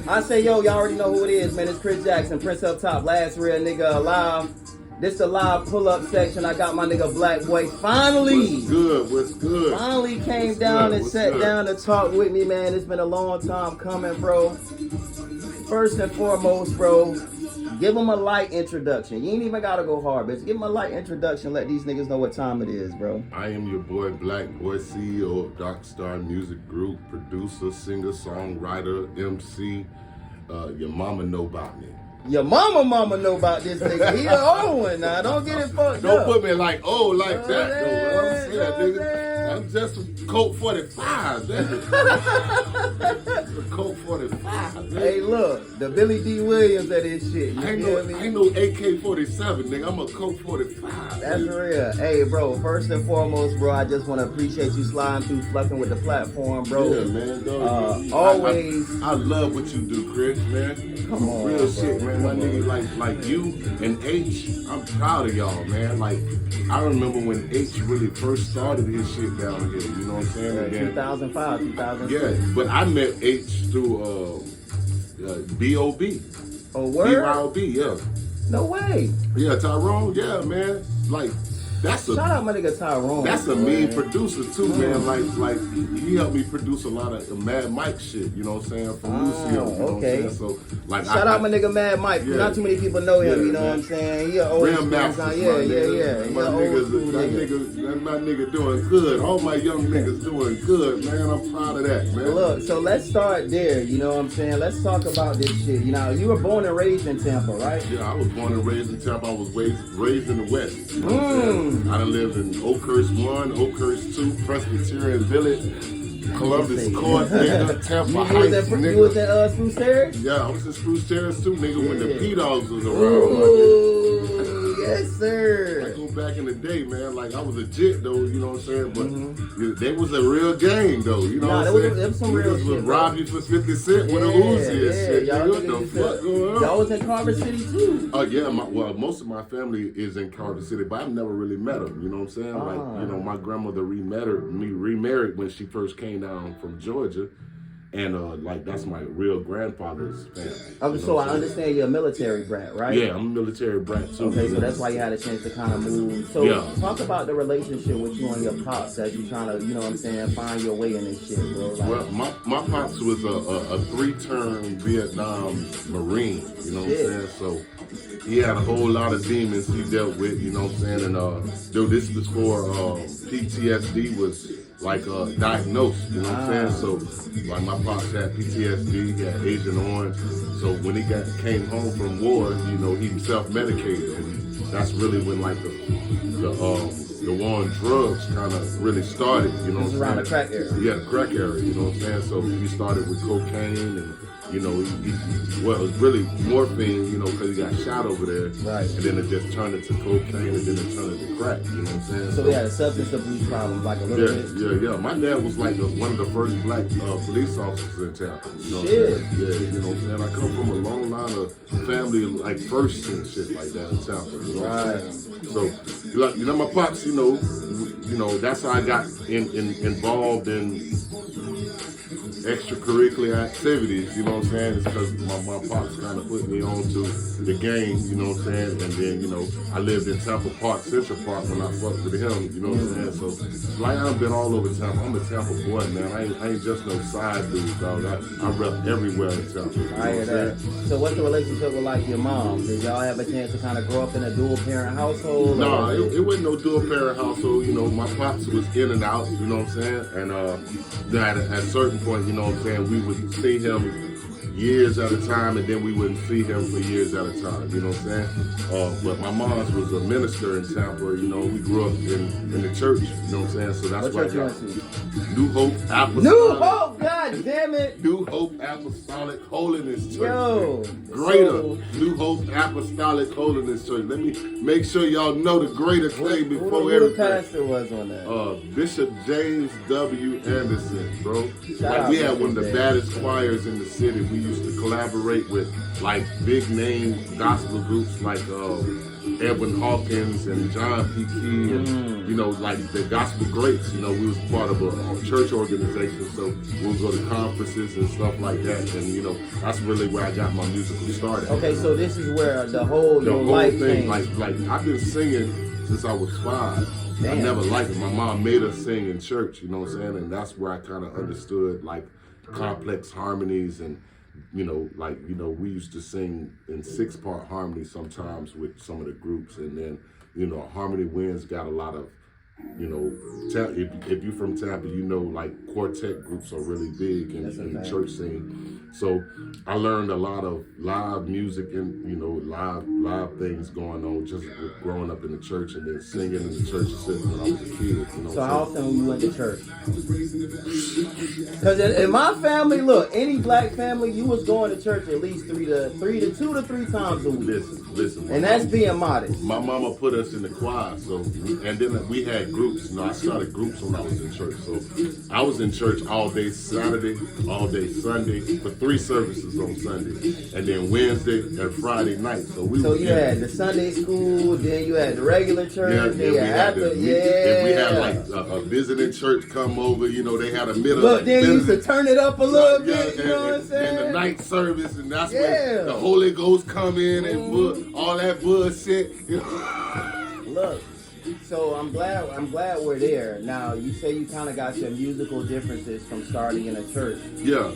I say, yo, y'all already know who it is, man. It's Chris Jackson, Prince Up Top, last real nigga alive. This the live pull-up section. I got my nigga Black-Boi finally. What's good? What's good? Finally came down and sat down to talk with me, man. It's been a long time coming, bro. First and foremost, bro, give them a light introduction. You ain't even gotta go hard, bitch. Give them a light introduction. Let these niggas know what time it is, bro. I am your boy Black-Boi, CEO of Dark Star Music Group, producer, singer, songwriter, MC. Your mama know about me. Your mama know about this nigga. He the old one now. Don't get it fucked Don't up. put me like, oh, like that, though. I'm saying, Know nigga. I'm just a Colt 45, nigga. A Colt 45, nigga. Hey, look, the Billy D. Williams of this shit. You I feel me? ain't no AK-47, nigga. I'm a Colt 45. That's nigga. real. Hey, bro, first and foremost, bro, I just want to appreciate you sliding through, fucking with the platform, bro. Yeah, man. Dog, always. I love what you do, Chris, man. Come on, real bro. shit, man. My nigga, like you and H, I'm proud of y'all, man. Like, I remember when H really first started his shit down here, you know what I'm saying? Yeah, Again, 2005, 2006. yeah, but I met H through B.O.B. Oh, word? BYOB, yeah. No way. Yeah, Tyrone, yeah, man. Like, that's Shout out my nigga Tyrone. That's a man. mean producer too, man. Like he helped me produce a lot of the Mad Mike shit. You know what I'm saying? From Lucio. You know okay. what I'm saying? So like, Shout out my nigga Mad Mike. Yeah. Not too many people know him. Yeah, You know man. what I'm saying? He an old Real school Masters, guy. my Yeah. nigga. He My an old niggas, school nigga. that's my nigga doing good. All my young niggas doing good, man. I'm proud of that, man. Look, so let's start there. You know what I'm saying? Let's talk about this shit. You know, you were born and raised in Tampa, right? Yeah, I was born and raised in Tampa. I was raised in the West. You know what I'm saying? I done lived in Oakhurst 1, Oakhurst 2, Presbyterian Village, Columbus Court, nigga, Tampa Heights, nigga. You was at Spruce Terrace? Yeah, I was in Spruce Terrace too, nigga, when the Yeah. P-Dogs was around. Ooh, yes, I sir. go back in the day, man. Like, I was a jit, though, you know what I'm saying? But they was a real gang, though, you know what I'm saying? There was some real Niggas shit, would bro. rob you for 50 cents with a Uzi and shit. Y'all, Nigga, what the fuck going on? Y'all was in Carver City, too. Yeah, most of my family is in Carver City, but I've never really met them. You know what I'm saying? Like, you know, my grandmother remarried when she first came down from Georgia, and like that's my real grandfather's family. So I understand you're a military brat, right? Yeah, I'm a military brat too. Okay, so that's why you had a chance to kind of move. So talk about the relationship with you and your pops as you trying to, you know what I'm saying, find your way in this shit, bro. Like, Well, my pops was a 3-term Vietnam Marine. You know what I'm saying? So he had a whole lot of demons he dealt with. You know what I'm saying? And dude, this was before PTSD was like diagnosed. You know what I'm saying? So like my pops had PTSD, he had Agent Orange. So when he came home from war, you know, he self-medicated, and that's really when like the war on drugs kind of really started. You know what I'm saying? around the crack era. Yeah, the crack era. You know what I'm saying? So he started with cocaine and. You know, well, it was really morphine, you know, because he got shot over there. Right. And then it just turned into cocaine, and then it turned into crack, you know what I'm saying? So we had a substance abuse problem, like a little bit. Yeah. My dad was like one of the first black police officers in Tampa. You know what I'm Shit. saying? Yeah, you know what I'm saying? I come from a long line of family, like firsts and shit like that in Tampa. You know what I'm saying? So, like, you know, my pops, you know, that's how I got involved in extracurricular activities, you know what I'm saying? It's because my pops kind of put me on to the game, you know what I'm saying? And then, you know, I lived in Tampa Park, Central Park when I fucked with him, you know what I'm saying? So, like, I've been all over Tampa. I'm a Tampa boy, man. I ain't just no side dude, dog. I rep everywhere in Tampa. You know I hear that. So what's the relationship with, like, your mom? Did y'all have a chance to kind of grow up in a dual-parent household? No, it wasn't no dual-parent household. You know, my pops was in and out, you know what I'm saying? And at a certain point, you know what I'm saying, we would see him years at a time, and then we wouldn't see him for years at a time, you know what I'm saying? But my mom's was a minister in Tampa, you know, we grew up in the church, you know what I'm saying? So that's why I got New Hope Apostolic. New Hope, god damn it! New Hope Apostolic Holiness Church. Yo, Greater New Hope Apostolic Holiness Church. Let me make sure y'all know the greater thing before who everything. the pastor was on that? Bishop James W. Anderson, bro. Shout We out had one of the James. baddest choirs in the city. We used to collaborate with like big name gospel groups like Edwin Hawkins and John P. Key and, you know, like the gospel greats. You know, we was part of a church organization, so we would go to conferences and stuff like that. And, you know, that's really where I got my musical start. Okay, so this is where the whole life thing, changed. like I've been singing since I was 5. Damn. I never liked it. My mom made us sing in church, you know what I'm saying? And that's where I kind of understood like complex harmonies and, you know, like, you know, we used to sing in 6-part harmony sometimes with some of the groups. And then, you know, Harmony Winds got a lot of, you know, if you're from Tampa, you know, like quartet groups are really big in the church scene. So I learned a lot of live music and, you know, live things going on just with growing up in the church and then singing in the church since when I was a kid. You know, so how often you went to church? Because in my family, look, any black family, you was going to church at least 2 to 3 times a week. Listen. And that's being modest. My mama put us in the choir, so and then we had groups. You know, I started groups when I was in church. So I was in church all day Saturday, all day Sunday, for 3 services on Sunday, and then Wednesday and Friday night. So you had the Sunday school, then you had the regular church, we had like a visiting church come over. You know, they had a middle. Look, then you used to turn it up a little bit. You know what I'm saying? And the night service, and that's when the Holy Ghost come in and all that bullshit. You know? Look. So I'm glad we're there. Now you say you kind of got your musical differences from starting in a church. Yeah.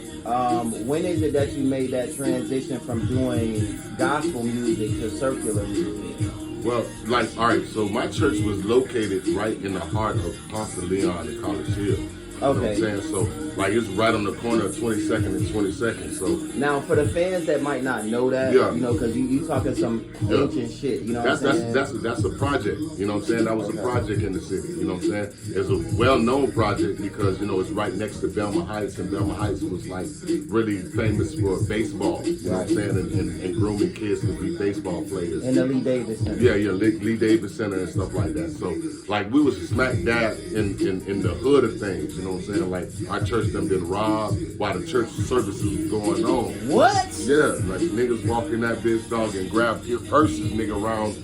When is it that you made that transition from doing gospel music to circular music? Well, like, all right, so my church was located right in the heart of Ponce Leon and College Hill. You know what I'm saying? So, like, it's right on the corner of 22nd and 22nd. So now, for the fans that might not know that, you know, because you talking some ancient shit, you know what I'm saying? That's a project, you know what I'm saying? That was a project in the city, you know what I'm saying? It's a well-known project because, you know, it's right next to Belma Heights, and Belma Heights was, like, really famous for baseball, you know what I'm saying? And grooming kids to be baseball players. And the Lee Davis Center. Yeah, Lee Davis Center and stuff like that. So, like, we was smack dab in the hood of things, you know what I'm saying? Like, our church done been robbed while the church services was going on. What? Yeah, like niggas walk in that bitch, dog, and grab his purses, nigga, around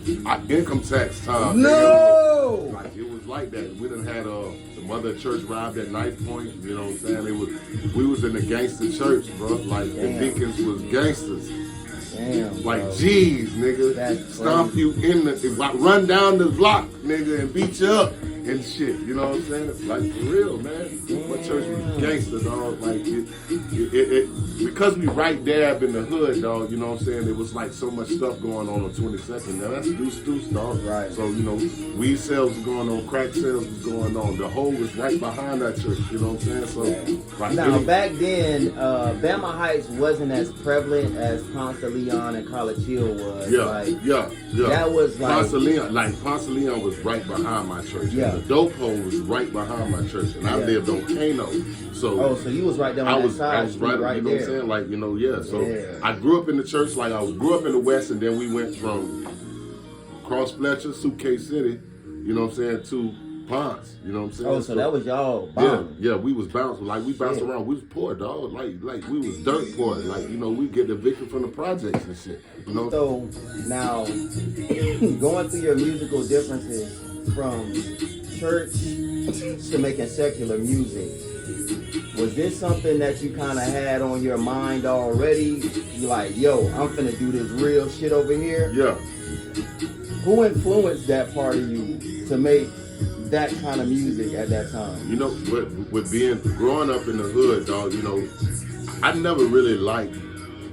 income tax time. No! Like, it was like that. We done had the mother church robbed at Knife Point, you know what I'm saying? We was in the gangster church, bro. Like, the deacons was gangsters. Damn, like, bro. geez, nigga, That's stomp you in run down the block, nigga, and beat you up and shit. You know what I'm saying? It's like, for real, man. My church was gangster, dog. Like, it because we right dab in the hood, dog. You know what I'm saying? It was like so much stuff going on 22nd. Now that's deuce, dog. Right. So, you know, weed sales was going on, crack sales was going on. The hole was right behind that church. You know what I'm saying? So, like, now back then, Bama Heights wasn't as prevalent as Ponce de Leon and College Hill was. Yeah. That was like Ponce de Leon was right behind my church. Yeah. The dope hole was right behind my church, and I lived on Kano. So so you was right there on that side. I was right, you know there. What I'm saying? Like, you know, So I grew up in the church. Like, I grew up in the West, and then we went from Cross Fletcher, Suitcase City, you know what I'm saying, to Ponce. You know what I'm saying? Oh, so that was y'all bouncing. Yeah, we was bouncing. Like, we bounced around. We was poor, dog. Like we was dirt poor. Like, you know, we get evicted from the projects and shit. You know. So now, going through your musical differences from church to making secular music, was this something that you kind of had on your mind already? You like, yo, I'm finna do this real shit over here? Yeah. Who influenced that part of you to make that kind of music at that time? You know, with growing up in the hood, dog, you know, I never really liked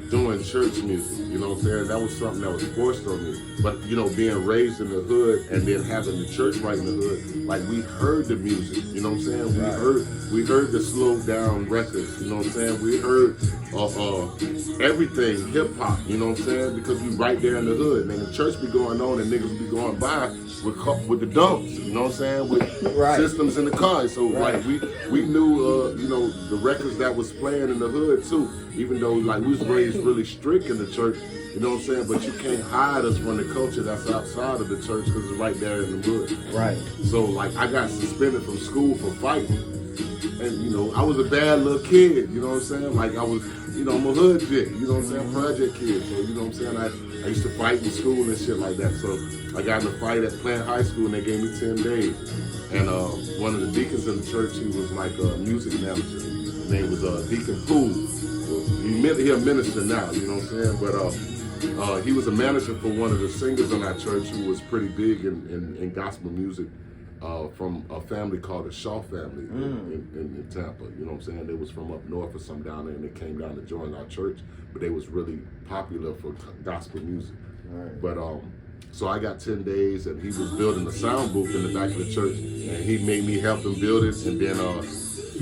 doing church music. You know what I'm saying? That was something that was forced on me. But, you know, being raised in the hood and then having the church right in the hood, like, we heard the music, you know what I'm saying? We heard the slow down records, you know what I'm saying? We heard everything hip hop, you know what I'm saying? Because we right there in the hood. Man, the church be going on and niggas be going by with the dumps, you know what I'm saying? With systems in the car. So like we knew you know, the records that was playing in the hood too. Even though like we was raised really strict in the church, you know what I'm saying? But you can't hide us from the culture that's outside of the church because it's right there in the hood. Right. So like I got suspended from school for fighting. And, you know, I was a bad little kid, you know what I'm saying? Like, I was you know, I'm a hood kid, you know what I'm saying, project kid. So, you know what I'm saying, I used to fight in school and shit like that. So I got in a fight at Plant High School and they gave me 10 days. And one of the deacons in the church, he was like a music manager. His name was Deacon Poole. He a minister now, you know what I'm saying? But he was a manager for one of the singers in our church who was pretty big in gospel music. From a family called the Shaw family in Tampa. You know what I'm saying? They was from up north or something down there, and they came down to join our church. But they was really popular for gospel music. Right. But so I got 10 days, and he was building a sound booth in the back of the church, and he made me help him build it. And then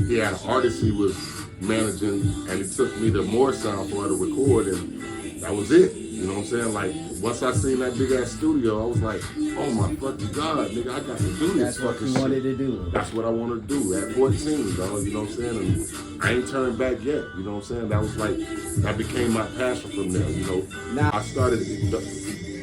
he had an artist he was managing, and he took me to more sound for her to record, and that was it. You know what I'm saying? Like, once I seen that big ass studio, I was like, oh my fucking God, nigga, I got to do this That's what fucking you shit. wanted to do. That's what I want to do at 14, dog, you know what I'm saying? And I ain't turned back yet, you know what I'm saying? That was like, that became my passion from there, you know? Now, I started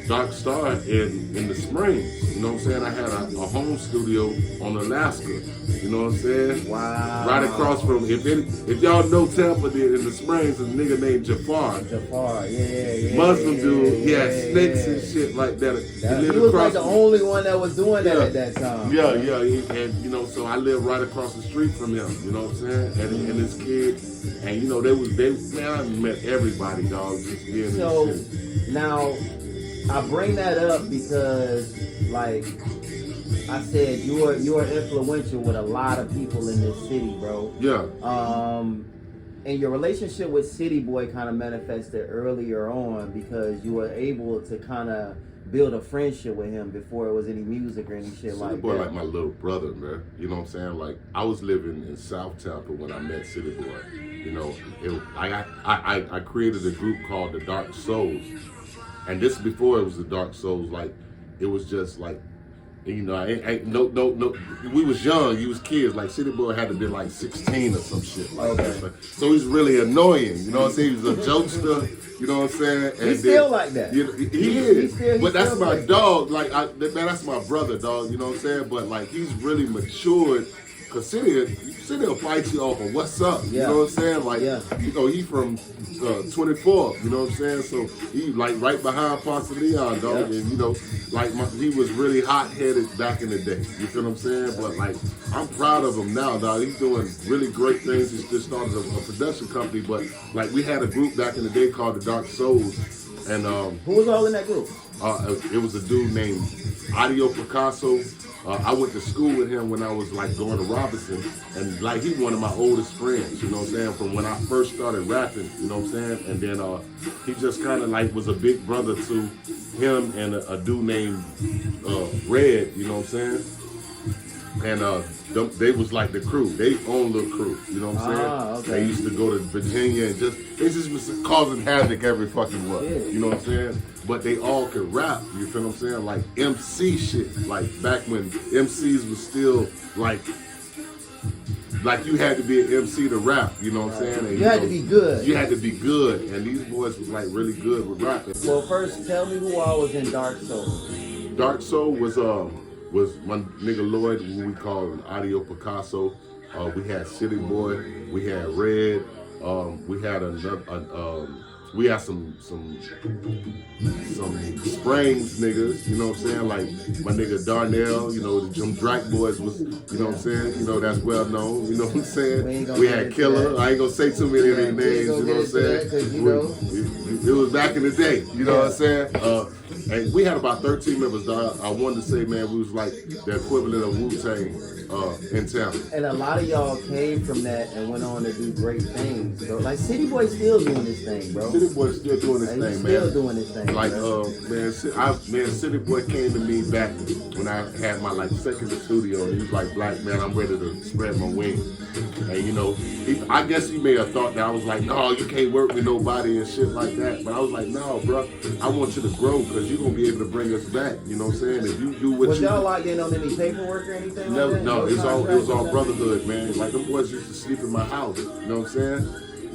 Dark Star in the Springs, you know what I'm saying? I had a home studio on Alaska, you know what I'm saying? wow. Right across from, if y'all know Tampa, in the Springs, a nigga named Jafar. Jafar, yeah. Muslim dude, he had yeah, snakes yeah. and shit like that. He was like the only one that was doing that at that time. Yeah, and you know, so I lived right across the street from him, you know what I'm saying? And his kid, and you know, man, I met everybody, dog, just being in So, the city. now, I bring that up because, like I said, you are influential with a lot of people in this city, bro. Yeah. And your relationship with City Boy kind of manifested earlier on because you were able to kind of build a friendship with him before it was any music or any shit City like Boy that. like my little brother, man. You know what I'm saying? Like, I was living in South Tampa when I met City Boy. You know, I created a group called the Dark Souls. And this before it was the Dark Souls, like, it was just like, you know, no. We was young, you was kids. Like, City Boy had to be like 16 or some shit like that. So he's really annoying, you know what I'm saying? He was a jokester, you know what I'm saying? And He's still like that. You know, he is. But that's still my like dog. Like, man, that's my brother, dog, you know what I'm saying? But, like, he's really matured. Cause City will fight you off of what's up, you know what I'm saying? Like, you know, he from 24, you know what I'm saying? So he like right behind Ponce Leon, dog, and you know, like he was really hot-headed back in the day. You feel what I'm saying? But like, I'm proud of him now, dog. He's doing really great things. He's just started a production company, but like we had a group back in the day called the Dark Souls, and who was all in that group? It was a dude named Audio Picasso. I went to school with him when I was like going to Robinson, and like he one of my oldest friends, you know what I'm saying, from when I first started rapping, you know what I'm saying, and then he just kind of like was a big brother to him and a dude named Red, you know what I'm saying, and they was like the crew, they own little crew, you know what I'm saying. Okay. They used to go to Virginia and they just was causing havoc every fucking what, you know what I'm saying. But they all could rap, you feel what I'm saying? Like MC shit, like back when MCs was still like you had to be an MC to rap, you know what I'm saying? And, You had to be good. You had to be good, and these boys was like really good with rapping. Well, first, tell me who all was in Dark Soul. Dark Soul was my nigga Lloyd, who we called Audio Picasso. We had City Boy, we had Red, we had we had some Springs niggas, you know what I'm saying? Like my nigga Darnell, you know, the Black-Boi was, you know what I'm saying? You know, that's well known, you know what I'm saying? We had Killer, I ain't gonna say too many of their names, you know what I'm saying? It was back in the day, you know what I'm saying? And we had about 13 members, dog. I wanted to say, man, we was like the equivalent of Wu-Tang in town. And a lot of y'all came from that and went on to do great things. So, like, City Boy still doing this thing, bro. City Boy still doing this thing, man. Still doing this thing, like, bro. man, City Boy came to me back when I had my like second studio, and he was like, "Black man, I'm ready to spread my wings." And you know, I guess he may have thought that I was like, "No, you can't work with nobody and shit like that." But I was like, "No, bro, I want you to grow because you're gonna be able to bring us back." You know what I'm saying? If you do what was you y'all locked in on any paperwork or anything? no, like that? no, it was all brotherhood, man. Like them boys used to sleep in my house. You know what I'm saying?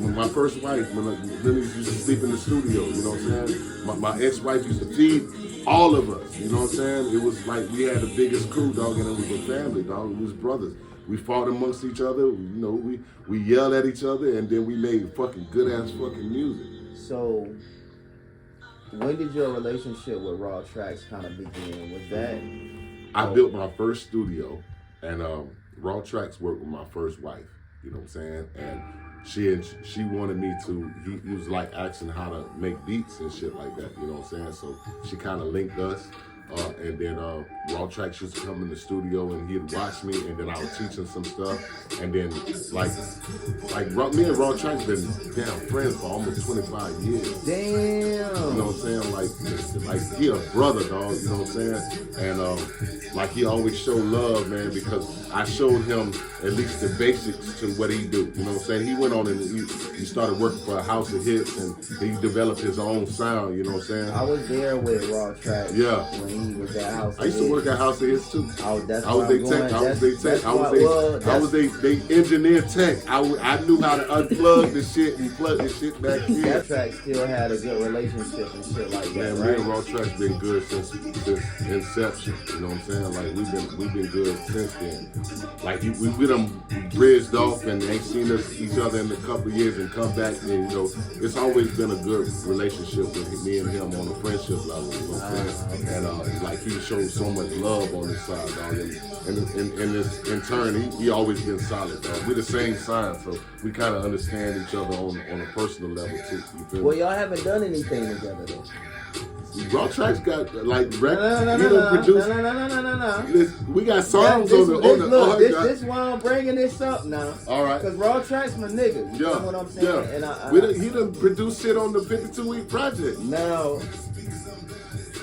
When my first wife, when niggas used to sleep in the studio. You know what I'm saying? My ex-wife used to feed all of us. You know what I'm saying? It was like we had the biggest crew, dog, and it was a family, dog. It was brothers. we fought amongst each other. You know, we yelled at each other, and then we made fucking good ass fucking music. So, when did your relationship with Raw Tracks kind of begin? Was that? I built my first studio, and Raw Tracks worked with my first wife. You know what I'm saying? And she wanted me to. He was like asking how to make beats and shit like that. You know what I'm saying? So she kind of linked us. And then Raw Tracks used to come in the studio and he'd watch me, and then I would teach him some stuff. And then like me and Raw Tracks been damn friends for almost 25 years. Damn. You know what I'm saying? Like he a brother, dog. You know what I'm saying? And like he always showed love, man, because I showed him at least the basics to what he do. You know what I'm saying? He went on and he started working for a House of Hits, and he developed his own sound. You know what I'm saying? I was there with Raw Tracks. Yeah. When he was at House of I used to work at House of Hits too. I was their tech. I was they engineer tech. I knew how to unplug the shit and plug the shit back in. That track still had a good relationship and shit like that. Man, right? me and Raw Tracks been good since inception. You know what I'm saying? Like we've been good since then. Like we done bridged off and ain't seen each other in a couple of years and come back, and you know it's always been a good relationship with me and him on a friendship level. You know what I'm saying? And like he showed so much love on his side, dog. And in turn, he always been solid, dog. We're the same sign, so we kind of understand each other on a personal level too. You feel Well, me? y'all haven't done anything together though. Raw Tracks got like No. We got songs on the. This why I'm bringing this up now. All right. Cause Raw Tracks my nigga. You know what I'm saying? Yeah. And he done produced shit on the 52-week project. Now,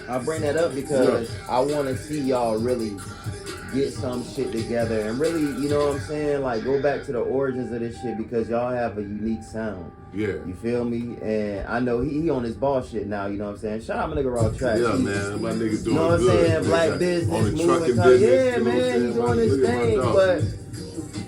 I bring that up because I want to see y'all really get some shit together and really, you know what I'm saying? Like go back to the origins of this shit because y'all have a unique sound. Yeah. You feel me? And I know he on his ball shit now, you know what I'm saying? Shout out my nigga Raw Tracks. Yeah, man. My nigga doing good. You know what I'm saying? Black business, on the moving trucking top. business. Yeah, man, he's doing his thing. But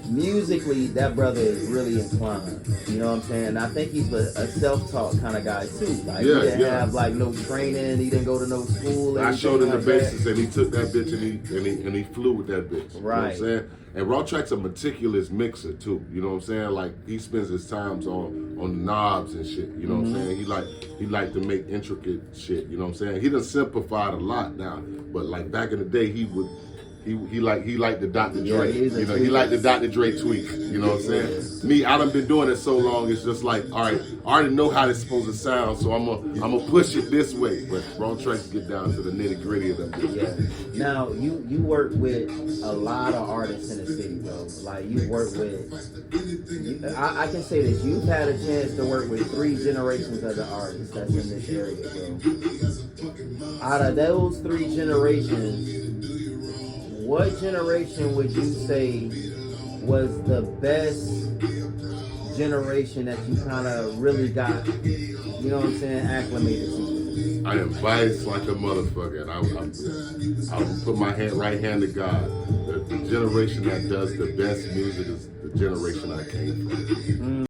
musically, that brother is really inclined. You know what I'm saying? I think he's a self-taught kind of guy too. Like he didn't have like no training. He didn't go to no school. I showed him the basics, and he took that bitch and he flew with that bitch. You know what I'm saying? And Raw Tracks a meticulous mixer too. You know what I'm saying? Like he spends his times on the knobs and shit. You know what I'm saying? He like to make intricate shit. You know what I'm saying? He done simplified a lot now, but like back in the day, he liked the Dr. Dre. You know, he liked the Dr. Dre tweak. You know what I'm saying? Me, I done been doing it so long. It's just like, all right, I already know how it's supposed to sound, so I'm gonna push it this way. But Raw Tracks get down to the nitty gritty of that. Yeah. Now you work with a lot of artists in the city, bro. Like you work with. I can say this: you've had a chance to work with 3 generations of the artists that's in this area, bro. Out of those 3 generations, what generation would you say was the best generation that you kind of really got, you know what I'm saying, acclimated to? I am biased like a motherfucker, and I will put my right hand to God. The generation that does the best music is the generation I came from.